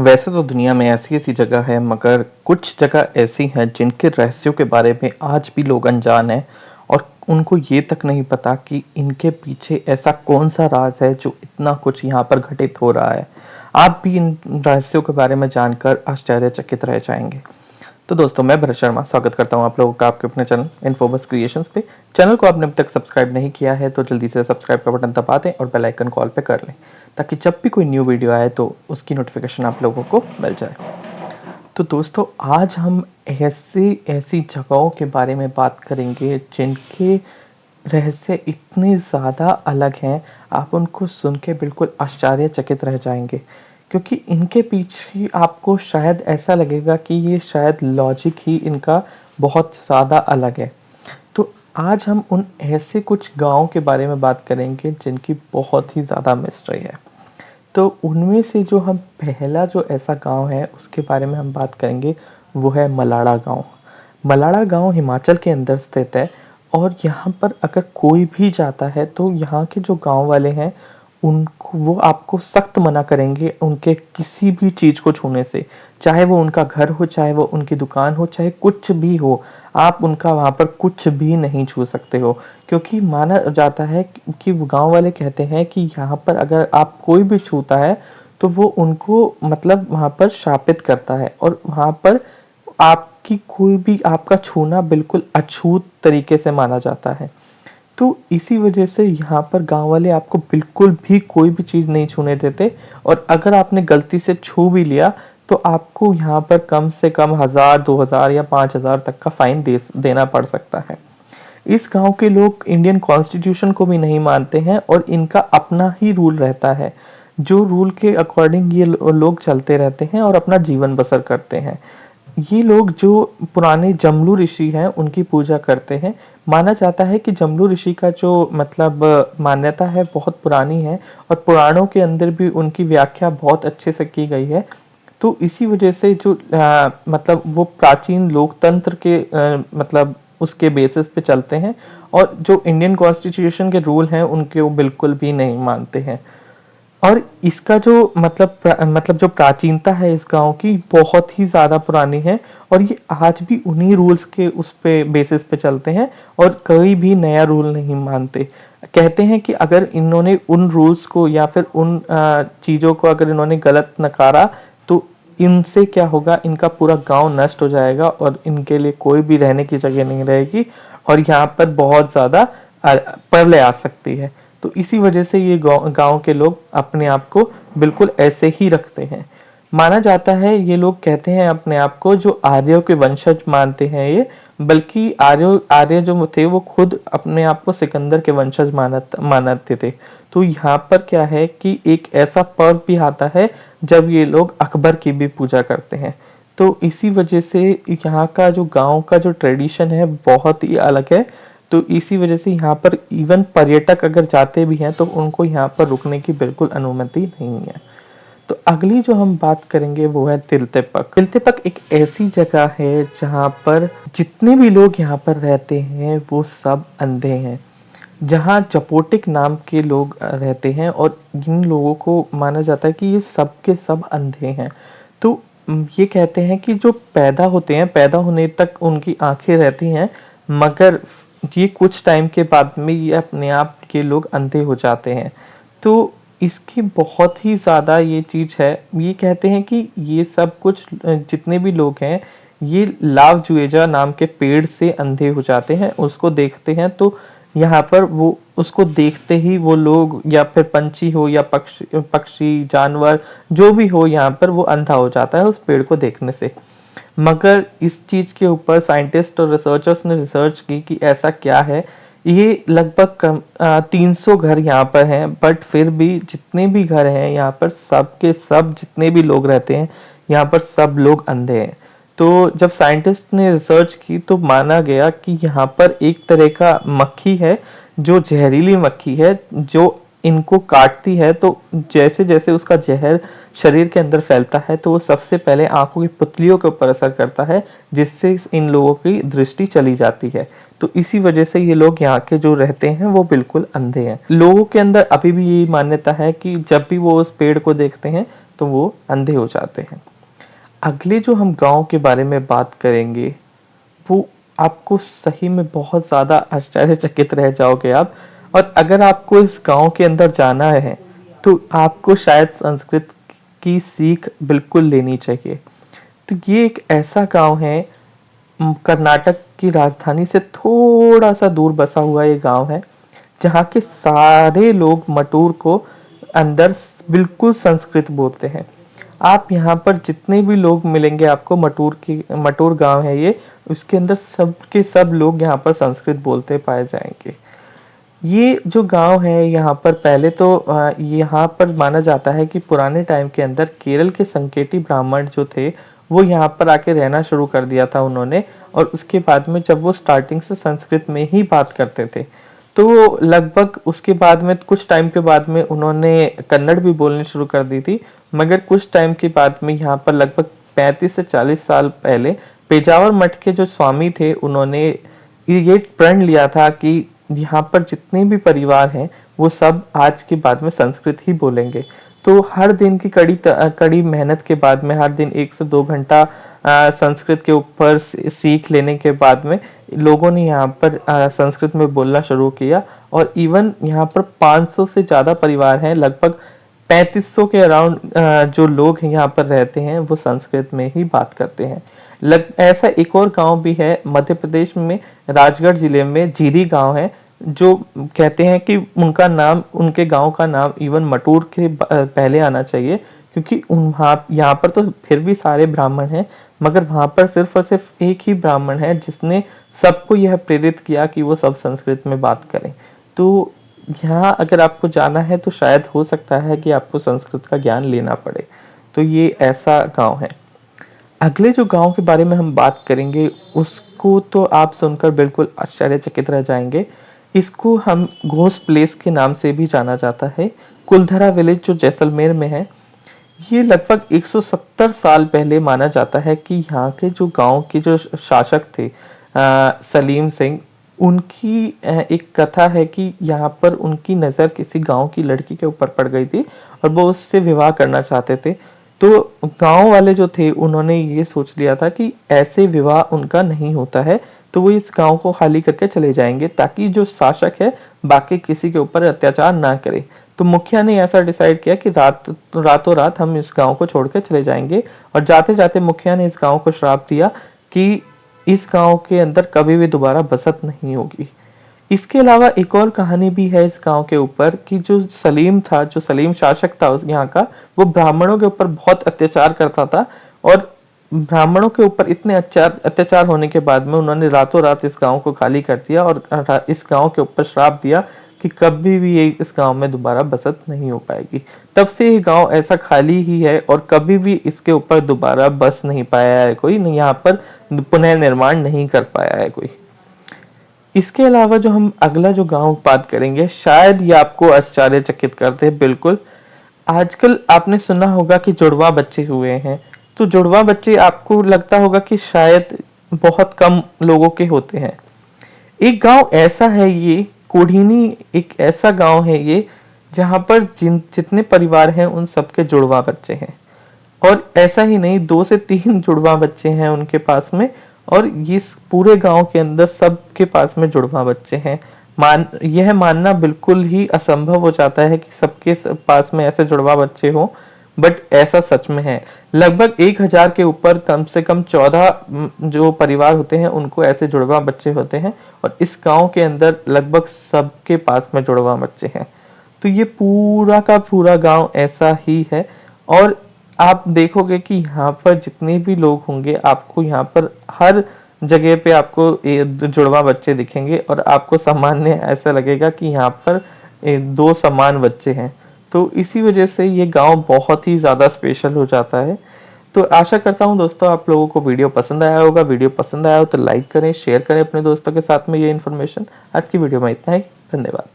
वैसे तो दुनिया में ऐसी-ऐसी जगह है मगर कुछ जगह ऐसी हैं जिनके रहस्यों के बारे में आज भी लोग अनजान हैं और उनको ये तक नहीं पता कि इनके पीछे ऐसा कौन-सा राज है जो इतना कुछ यहाँ पर घटित हो रहा है। आप भी इन रहस्यों के बारे में जानकर आश्चर्यचकित रह जाएँगे। तो दोस्तों मैं भरत शर्मा स्वागत करता हूँ आप लोगों का आपके अपने चैनल इन्फोबस क्रिएशंस पे। चैनल को आपने अब तक सब्सक्राइब नहीं किया है तो जल्दी से सब्सक्राइब का बटन दबा दें और बेल आइकन कॉल पे कर लें ताकि जब भी कोई न्यू वीडियो आए तो उसकी नोटिफिकेशन आप लोगों को मिल जाए। तो दोस्तों आज हम ऐसी ऐसी जगहों के बारे में बात करेंगे जिनके रहस्य इतने ज़्यादा अलग हैं, आप उनको सुन के बिल्कुल आश्चर्यचकित रह जाएँगे। क्योंकि इनके पीछे आपको शायद ऐसा लगेगा कि ये शायद लॉजिक ही इनका बहुत ज़्यादा अलग है। तो आज हम उन ऐसे कुछ गाँव के बारे में बात करेंगे जिनकी बहुत ही ज़्यादा मिस्ट्री है। तो उनमें से जो हम पहला जो ऐसा गाँव है उसके बारे में हम बात करेंगे वो है मलाड़ा गाँव। मलाड़ा गाँव हिमाचल के अंदर स्थित है और यहाँ पर अगर कोई भी जाता है तो यहाँ के जो गाँव वाले हैं उनको वो आपको सख्त मना करेंगे उनके किसी भी चीज़ को छूने से। चाहे वो उनका घर हो, चाहे वो उनकी दुकान हो, चाहे कुछ भी हो, आप उनका वहाँ पर कुछ भी नहीं छू सकते हो। क्योंकि माना जाता है कि गाँव वाले कहते हैं कि यहाँ पर अगर आप कोई भी छूता है तो वो उनको मतलब वहाँ पर शापित करता है और वहाँ पर आपकी कोई भी आपका छूना बिल्कुल अछूत तरीके से माना जाता है। तो इसी वजह से यहाँ पर गाँव वाले आपको बिल्कुल भी कोई भी चीज़ नहीं छूने देते और अगर आपने गलती से छू भी लिया तो आपको यहाँ पर कम से कम 1000, 2000 या 5000 तक का फाइन देना पड़ सकता है। इस गांव के लोग इंडियन कॉन्स्टिट्यूशन को भी नहीं मानते हैं और इनका अपना ही रूल रहता है जो रूल के अकॉर्डिंग ये लोग चलते रहते हैं और अपना जीवन बसर करते हैं। ये लोग जो पुराने जमलू ऋषि हैं उनकी पूजा करते हैं। माना जाता है कि जमलू ऋषि का जो मतलब मान्यता है बहुत पुरानी है और पुराणों के अंदर भी उनकी व्याख्या बहुत अच्छे से की गई है। तो इसी वजह से जो मतलब वो प्राचीन लोकतंत्र के मतलब उसके बेसिस पे चलते हैं और जो इंडियन कॉन्स्टिट्यूशन के रूल हैं उनके वो बिल्कुल भी नहीं मानते हैं। और इसका जो मतलब जो प्राचीनता है इस गांव की बहुत ही ज्यादा पुरानी है और ये आज भी उन्हीं रूल्स के उस पे बेसिस पे चलते हैं और कोई भी नया रूल नहीं मानते। कहते हैं कि अगर इन्होंने उन रूल्स को या फिर उन चीजों को अगर इन्होंने गलत नकारा तो इनसे क्या होगा, इनका पूरा गांव नष्ट हो जाएगा और इनके लिए कोई भी रहने की जगह नहीं रहेगी और यहाँ पर बहुत ज्यादा प्रलय आ सकती है। तो इसी वजह से ये गांव के लोग अपने आप को बिल्कुल ऐसे ही रखते हैं। माना जाता है ये लोग कहते हैं अपने आप को जो आर्यों के वंशज मानते हैं ये, बल्कि आर्य जो थे वो खुद अपने आप को सिकंदर के वंशज मानते थे। तो यहाँ पर क्या है कि एक ऐसा पर्व भी आता है जब ये लोग अकबर की भी पूजा करते हैं। तो इसी वजह से यहाँ का जो गांव का जो ट्रेडिशन है बहुत ही अलग है। तो इसी वजह से यहाँ पर इवन पर्यटक अगर जाते भी हैं तो उनको यहाँ पर रुकने की बिल्कुल अनुमति नहीं है। तो अगली जो हम बात करेंगे वो है तिलतेपक। तिलतेपक एक ऐसी जगह है जहाँ पर जितने भी लोग यहाँ पर रहते हैं वो सब अंधे हैं। जहाँ जपोटिक नाम के लोग रहते हैं और जिन लोगों को माना जाता है कि ये सब के सब अंधे हैं। तो ये कहते हैं कि जो पैदा होते हैं, पैदा होने तक उनकी आंखें रहती हैं मगर ये कुछ टाइम के बाद में ये अपने आप के लोग अंधे हो जाते हैं। तो इसकी बहुत ही ज़्यादा ये चीज़ है। ये कहते हैं कि ये सब कुछ जितने भी लोग हैं ये लाव जुएजा नाम के पेड़ से अंधे हो जाते हैं। उसको देखते हैं तो यहाँ पर वो उसको देखते ही वो लोग या फिर पंछी हो या पक्षी जानवर जो भी हो यहाँ पर वो अंधा हो जाता है उस पेड़ को देखने से। मगर इस चीज के ऊपर साइंटिस्ट और रिसर्चर्स ने रिसर्च की कि ऐसा क्या है। ये लगभग 300 घर यहाँ पर हैं बट फिर भी जितने भी घर हैं यहाँ पर सब के सब जितने भी लोग रहते हैं यहाँ पर सब लोग अंधे हैं। तो जब साइंटिस्ट ने रिसर्च की तो माना गया कि यहाँ पर एक तरह का मक्खी है जो जहरीली मक्खी है जो इनको काटती है। तो जैसे जैसे उसका जहर शरीर के अंदर फैलता है तो वो सबसे पहले आंखों की पुतलियों के ऊपर असर करता है जिससे इन लोगों की दृष्टि चली जाती है। तो इसी वजह से ये लोग यहाँ के जो रहते हैं वो बिल्कुल अंधे हैं। लोगों के अंदर अभी भी यही मान्यता है कि जब भी वो उस पेड़ को देखते हैं तो वो अंधे हो जाते हैं। अगले जो हम गांव के बारे में बात करेंगे वो आपको सही में बहुत ज़्यादा आश्चर्यचकित रह जाओगे आप। और अगर आपको इस गांव के अंदर जाना है तो आपको शायद संस्कृत की सीख बिल्कुल लेनी चाहिए। तो ये एक ऐसा गांव है, कर्नाटक की राजधानी से थोड़ा सा दूर बसा हुआ ये गांव है, जहाँ के सारे लोग मटूर को अंदर बिल्कुल संस्कृत बोलते हैं। आप यहाँ पर जितने भी लोग मिलेंगे आपको, मटूर गांव है ये, उसके अंदर सब के सब लोग यहाँ पर संस्कृत बोलते पाए जाएंगे। ये जो गांव है यहाँ पर पहले तो यहाँ पर माना जाता है कि पुराने टाइम के अंदर केरल के संकेती ब्राह्मण जो थे वो यहाँ पर आके रहना शुरू कर दिया था उन्होंने। और उसके बाद में जब वो स्टार्टिंग से संस्कृत में ही बात करते थे, तो लगभग उसके बाद में कुछ टाइम के बाद में उन्होंने कन्नड़ भी बोलनी शुरू कर दी थी। मगर कुछ टाइम के बाद में यहाँ पर लगभग 35 से 40 साल पहले पेजावर मठ के जो स्वामी थे उन्होंने ये प्रण लिया था कि यहाँ पर जितने भी परिवार हैं वो सब आज के बाद में संस्कृत ही बोलेंगे। तो हर दिन की कड़ी मेहनत के बाद में, हर दिन 1 से 2 घंटा संस्कृत के ऊपर सीख लेने के बाद में लोगों ने यहाँ पर संस्कृत में बोलना शुरू किया। और इवन यहाँ पर 500 से ज्यादा परिवार हैं, लगभग 3500 के अराउंड जो लोग यहाँ पर रहते हैं वो संस्कृत में ही बात करते हैं। ऐसा एक और गांव भी है मध्य प्रदेश में, राजगढ़ जिले में जीरी गांव है, जो कहते हैं कि उनका नाम, उनके गांव का नाम इवन मटूर के पहले आना चाहिए, क्योंकि यहाँ पर तो फिर भी सारे ब्राह्मण हैं, मगर वहां पर सिर्फ और सिर्फ एक ही ब्राह्मण है जिसने सबको यह प्रेरित किया कि वो सब संस्कृत में बात करें। तो यहाँ अगर आपको जाना है तो शायद हो सकता है कि आपको संस्कृत का ज्ञान लेना पड़े। तो ये ऐसा गांव है। अगले जो गांव के बारे में हम बात करेंगे उसको तो आप सुनकर बिल्कुल आश्चर्यचकित रह जाएंगे। इसको हम घोस्ट प्लेस के नाम से भी जाना जाता है। कुलधरा विलेज जो जैसलमेर में है, ये लगभग 170 साल पहले माना जाता है कि यहाँ के जो गांव के जो शासक थे सलीम सिंह, उनकी एक कथा है कि यहाँ पर उनकी नज़र किसी गांव की लड़की के ऊपर पड़ गई थी और वो उससे विवाह करना चाहते थे। तो गांव वाले जो थे उन्होंने ये सोच लिया था कि ऐसे विवाह उनका नहीं होता है, तो वो इस गांव को खाली करके चले जाएंगे ताकि जो शासक है बाकी किसी के ऊपर अत्याचार ना करे। तो मुखिया ने ऐसा डिसाइड किया कि रातों रात हम इस गांव को छोड़ के चले जाएंगे। और जाते जाते मुखिया ने इस गांव को श्राप दिया कि इस गांव के अंदर कभी भी दोबारा बसत नहीं होगी। इसके अलावा एक और कहानी भी है इस गांव के ऊपर कि जो सलीम शासक था उस यहाँ का, वो ब्राह्मणों के ऊपर बहुत अत्याचार करता था। और ब्राह्मणों के ऊपर इतने अत्याचार होने के बाद में उन्होंने रातों रात इस गांव को खाली कर दिया और इस गांव के ऊपर श्राप दिया कि कभी भी ये इस गांव में दोबारा बसत नहीं हो पाएगी। तब से ये गांव ऐसा खाली ही है और कभी भी इसके ऊपर दोबारा बस नहीं पाया है कोई, यहाँ पर पुनर्निर्माण नहीं कर पाया है कोई। इसके अलावा जो हम अगला जो गांव बात करेंगे शायद ये आपको आश्चर्यचकित करते हैं बिल्कुल। आजकल आपने सुना होगा कि जुड़वा बच्चे हुए हैं। तो जुड़वा बच्चे आपको लगता होगा कि शायद बहुत कम लोगों के होते हैं। एक गांव ऐसा है ये कोढ़ीनी, एक ऐसा गांव है ये जहां पर जितने परिवार हैं उन सबके जुड़वा बच्चे हैं। और ऐसा ही नहीं, 2 से 3 जुड़वा बच्चे हैं उनके पास में। और इस पूरे गांव के अंदर सबके पास में जुड़वा बच्चे हैं। यह मानना बिल्कुल ही असंभव हो जाता है कि सबके पास में ऐसे जुड़वा बच्चे हो, बट ऐसा सच में है। लगभग 1000 के ऊपर कम से कम 14 जो परिवार होते हैं उनको ऐसे जुड़वा बच्चे होते हैं। और इस गांव के अंदर लगभग सबके पास में जुड़वा बच्चे हैं। तो ये पूरा का पूरा गांव ऐसा ही है। और आप देखोगे कि यहाँ पर जितने भी लोग होंगे आपको यहाँ पर हर जगह पे आपको जुड़वा बच्चे दिखेंगे और आपको सामान्य ऐसा लगेगा कि यहाँ पर 2 समान बच्चे हैं। तो इसी वजह से ये गांव बहुत ही ज्यादा स्पेशल हो जाता है। तो आशा करता हूँ दोस्तों आप लोगों को वीडियो पसंद आया होगा। वीडियो पसंद आया हो तो लाइक करें, शेयर करें अपने दोस्तों के साथ में ये इन्फॉर्मेशन। आज की वीडियो में इतना ही, धन्यवाद।